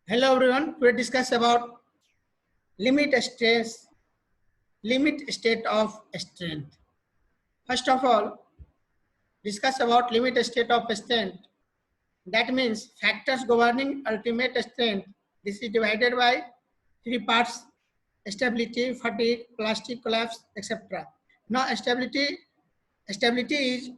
Hello everyone. We discuss about limit stress, limit state of strength. First of all, discuss about limit state of strength. That means factors governing ultimate strength. This is divided by three parts: stability, fatigue, plastic collapse, etc. Now, stability is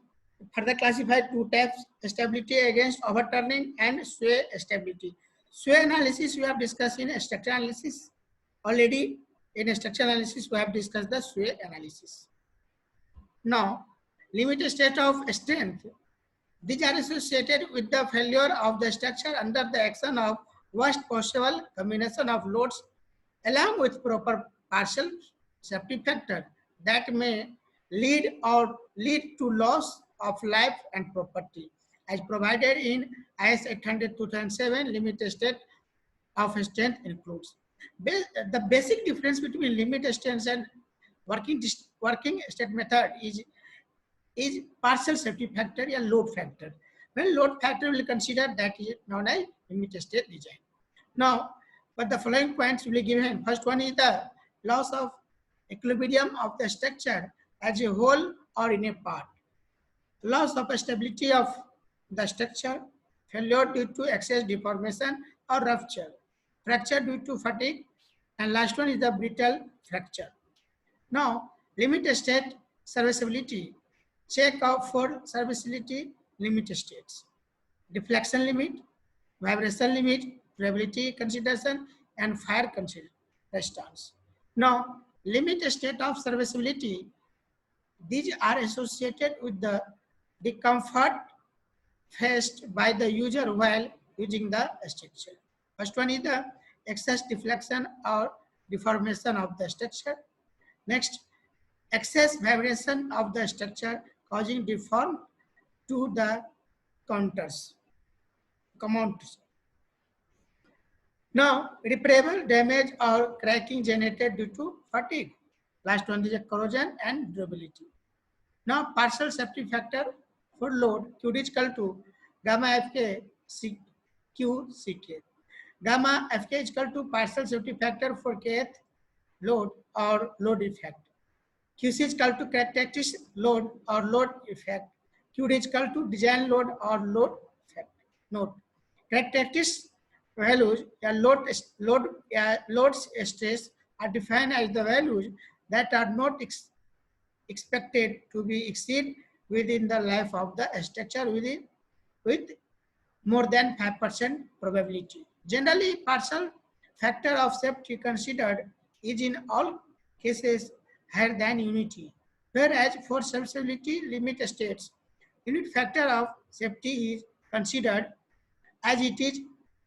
further classified two types: stability against overturning and sway stability. Sway analysis we have discussed in structural analysis. Already in structural analysis we have discussed the sway analysis. Now, limited state of strength. These are associated with the failure of the structure under the action of worst possible combination of loads along with proper partial safety factor that may lead to loss of life and property as provided in IS 800 2007 limited state of strength includes. The basic difference between limit strength and working state method is partial safety factor and load factor. When load factor will consider that is known as limit state design. Now, but the following points will be given. First one is the loss of equilibrium of the structure as a whole or in a part. Loss of stability of the structure, failure due to excess deformation or rupture, fracture due to fatigue, and last one is the brittle fracture. Now, limit state serviceability. Check out for serviceability limit states. Deflection limit, vibration limit, durability consideration, and fire resistance. Now, limit state of serviceability. These are associated with the discomfort faced by the user while using the structure. First one is the excess deflection or deformation of the structure. Next, excess vibration of the structure causing deform to the counters. Now, repairable damage or cracking generated due to fatigue. Last one is a corrosion and durability. Now, partial safety factor for load Q is equal to gamma FK Q CK. Gamma FK is equal to partial safety factor for kth load or load effect. QC is equal to characteristic load or load effect. Q is equal to design load or load effect. Note, characteristic values load stress are defined as the values that are not expected to be exceed within the life of the structure with more than 5% probability. Generally, partial factor of safety considered is in all cases higher than unity, whereas for serviceability limit states, unit factor of safety is considered as it is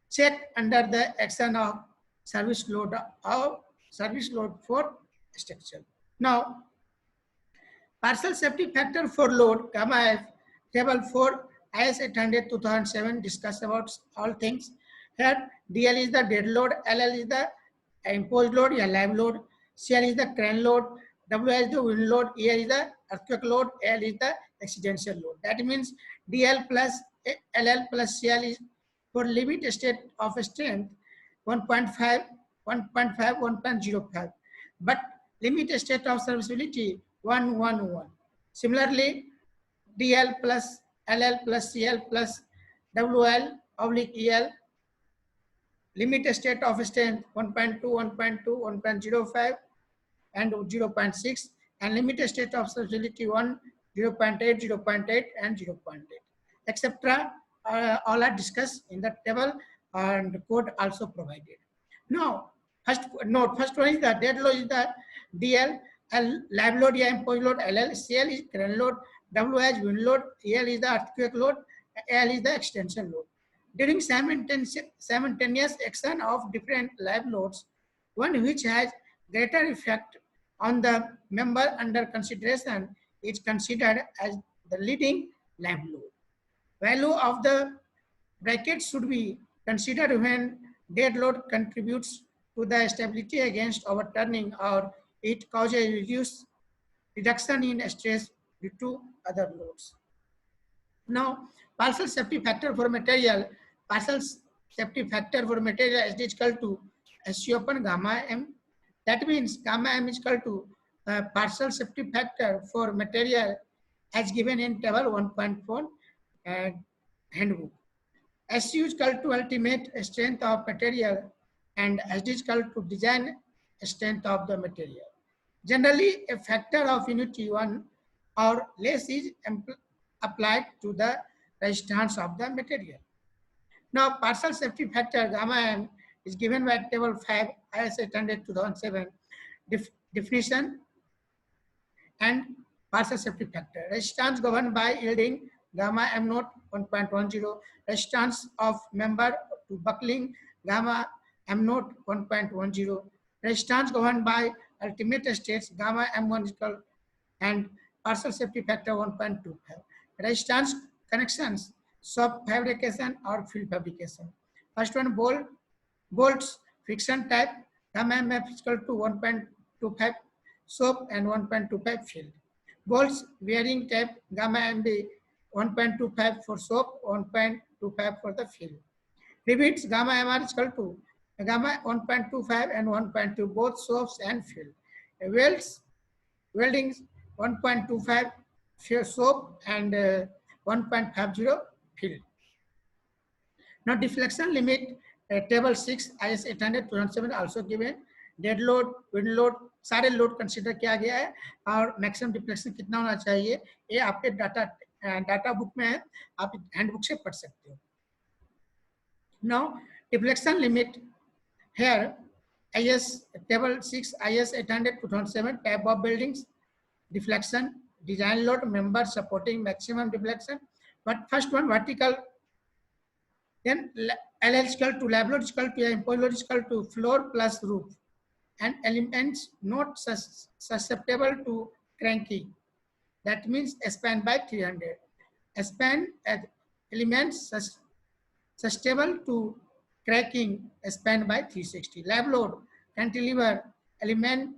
checked under the action of service load for structure. Now, partial safety factor for load gamma F table 4 IS 800 2007 discuss about all things. Here DL is the dead load, LL is the imposed load, live load, CL is the crane load, WL is the wind load, EL is the earthquake load, L is the accidental load. That means DL plus LL plus CL is for limit state of strength 1.5, 1.05, but limit state of serviceability 111. Similarly, DL plus LL plus CL plus WL oblique EL limit state of strength 1.2, 1.2, 1.05 and 0.6 and limit state of serviceability 1, 0.8, 0.8 and 0.8 etc. All are discussed in the table and code also provided. Now, first one is the dead load is the DL, live load, imposed load, LL, CL is crane load, W as wind load, EL is the earthquake load, L is the extension load. During simultaneous action of different live loads, one which has greater effect on the member under consideration is considered as the leading live load. Value of the bracket should be considered when dead load contributes to the stability against overturning or it causes reduction in stress due to other loads. Now, partial safety factor for material, partial safety factor for material is equal to SU upon gamma m. That means gamma m is equal to partial safety factor for material as given in table 1.4 handbook. SU is equal to ultimate strength of material and SD is equal to design strength of the material. Generally, a factor of unity 1 or less is applied to the resistance of the material. Now, partial safety factor gamma m is given by table 5 IS 800 2007 definition and partial safety factor. Resistance governed by yielding gamma m naught 1.10, resistance of member to buckling gamma m naught 1.10, resistance governed by ultimate states gamma m1 equal and partial safety factor 1.25. Resistance connections, soft fabrication or field fabrication. First one, bolts friction type gamma mf is equal to 1.25 soap and 1.25 field. Bolts bearing type gamma mb 1.25 for soap, 1.25 for the field. Rivets gamma mr is equal to gamma 1.25 and 1.2 both soaps and field. Welding 1.25 soap and 1.50 field. Now deflection limit table 6 IS 800 2007 also given. Dead load, wind load, सारे load consider किया गया है और maximum deflection कितना होना चाहिए ये आपके डाटा बुक में है, आप हैंडबुक से पढ़ सकते हो. Now deflection limit here IS table 6 IS 800 2007 type of buildings, deflection, design load, member supporting maximum deflection. But first one vertical, then L is equal to lab load is equal to impose load is equal to floor plus roof, and elements not susceptible to cranking. That means span by 300. Span elements susceptible to cracking span by 360. Lab load cantilever element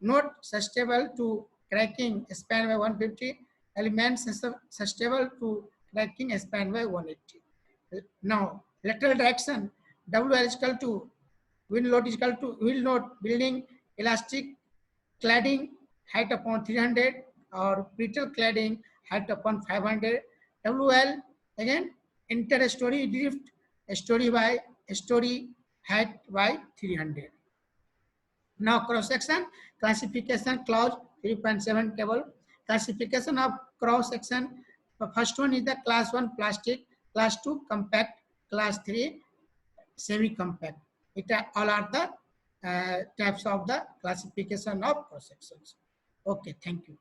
not susceptible to cracking span by 150. Elements susceptible to cracking span by 180. Now lateral direction WL is equal to wind load is equal to wheel load building elastic cladding height upon 300 or brittle cladding height upon 500. WL again inter-story drift story by story height by 300. Now cross section classification clause 3.7 table. Classification of cross section. The first one is the class 1 plastic, class 2 compact, class 3 semi compact. It all are the types of the classification of cross sections. Okay, thank you.